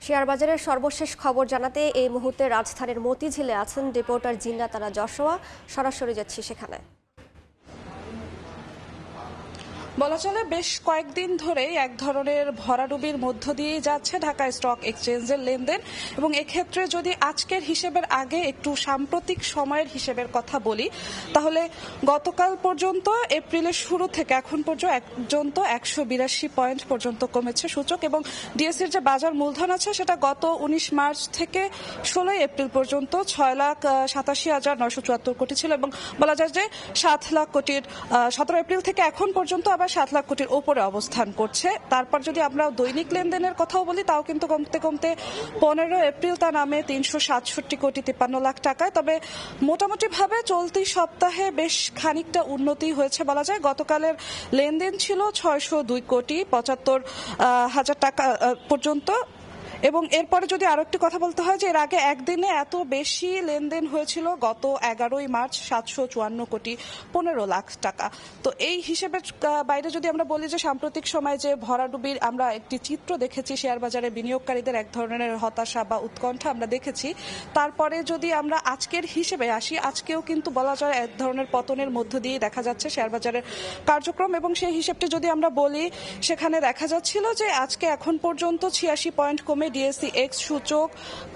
Share বাজারের সর্বশেষ খবর জানাতে এই মুহূর্তে রাজধানীর মতিঝিলে আছেন রিপোর্টার জিন্নাত আরা যশোয়া। সরাসরি যাচ্ছি সেখানে। বলা চলে বেশ কয়েকদিন ধরেই এক ধরনের ভরাডুবির মধ্য দিয়ে যাচ্ছে ঢাকা স্টক এক্সচেঞ্জের লেনদেন, এবং এক্ষেত্রে যদি আজকের হিসেবের আগে একটু সাম্প্রতিক সময়ের হিসেবের কথা বলি, তাহলে গতকাল পর্যন্ত এপ্রিলের শুরু থেকে এখন পর্যন্ত 182 পয়েন্ট পর্যন্ত কমেছে সূচক, এবং ডিএসসির যে বাজার মূলধন আছে সেটা গত 19 মার্চ থেকে 16 এপ্রিল পর্যন্ত 6,87,974 কোটি ছিল, এবং বলা যায় যে 7 লাখ কোটির 17 এপ্রিল থেকে এখন পর্যন্ত আবার 7 লাখ কোটির উপরে অবস্থান করছে। তারপর যদি আমরা দৈনিক লেনদেনের কথাও বলি, তাও কিন্তু কমতে কমতে 15 এপ্রিল তা নামে 367 কোটি 53 লাখ টাকায়। তবে মোটামুটি ভাবে চলতি সপ্তাহে বেশ খানিকটা উন্নতি হয়েছে বলা যায়। গতকালের লেনদেন ছিল 602 কোটি 75 হাজার টাকা পর্যন্ত, এবং এরপরে যদি আরো একটি কথা বলতে হয় যে এর আগে একদিনে এত বেশি লেনদেন হয়েছিল গত 11 মার্চ 754 কোটি 15 লাখ টাকা। তো এই হিসেবের বাইরে যদি আমরা বলি যে সাম্প্রতিক সময়ে যে ভরাডুবির আমরা একটি চিত্র দেখেছি, শেয়ার বাজারে বিনিয়োগকারীদের এক ধরনের হতাশা বা উৎকণ্ঠা আমরা দেখেছি, তারপরে যদি আমরা আজকের হিসেবে আসি, আজকেও কিন্তু বলা যায় এক ধরনের পতনের মধ্য দিয়ে দেখা যাচ্ছে শেয়ার বাজারের কার্যক্রম, এবং সেই হিসেবটি যদি আমরা বলি সেখানে দেখা যাচ্ছিল যে আজকে এখন পর্যন্ত 86 পয়েন্ট কমে ডিএসসি এক্স সূচক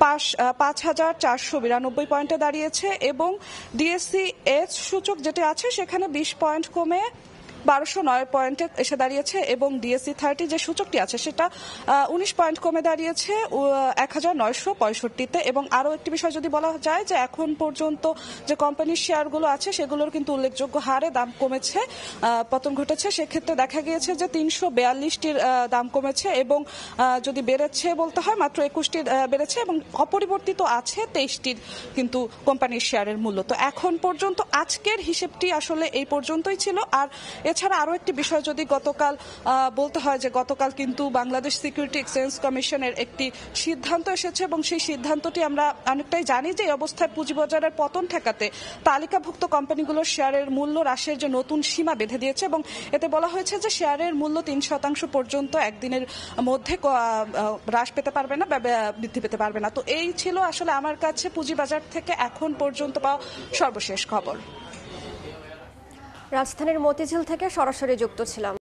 5,492 পয়েন্টে দাঁড়িয়েছে, এবং ডিএসসি এক্স সূচক যেটা আছে সেখানে 20 পয়েন্ট কমে 1209 পয়েন্টে এসে দাঁড়িয়েছে, এবং ডিএসসি 30 যে সূচকটি আছে সেটা 19 পয়েন্ট কমে দাঁড়িয়েছে 1965-তে। এবং আরও একটি বিষয় যদি বলা যায় যে এখন পর্যন্ত যে কোম্পানির শেয়ারগুলো আছে সেগুলোর কিন্তু উল্লেখযোগ্য হারে দাম কমেছে, পতন ঘটেছে। সেক্ষেত্রে দেখা গিয়েছে যে 342টির দাম কমেছে, এবং যদি বেড়েছে বলতে হয় মাত্র 21টির বেড়েছে, এবং অপরিবর্তিত আছে 23টির কিন্তু কোম্পানির শেয়ারের মূল্য। তো এখন পর্যন্ত আজকের হিসেবটি আসলে এই পর্যন্তই ছিল। আর এছাড়া আরো একটি বিষয় যদি গতকাল বলতে হয় যে গতকাল কিন্তু বাংলাদেশ সিকিউরিটি এক্সচেঞ্জ কমিশনের একটি সিদ্ধান্ত এসেছে, এবং সেই সিদ্ধান্তটি আমরা অনেকটাই জানি যে এই অবস্থায় পুঁজিবাজারের পতন ঠেকাতে তালিকাভুক্ত কোম্পানিগুলোর শেয়ারের মূল্য হ্রাসের যে নতুন সীমা বেঁধে দিয়েছে, এবং এতে বলা হয়েছে যে শেয়ারের মূল্য 3% পর্যন্ত একদিনের মধ্যে হ্রাস পেতে পারবে না বা বৃদ্ধি পেতে পারবে না। তো এই ছিল আসলে আমার কাছে পুঁজিবাজার থেকে এখন পর্যন্ত পাওয়া সর্বশেষ খবর। রাজধানীর মতিঝিল থেকে সরাসরি যুক্ত ছিলাম।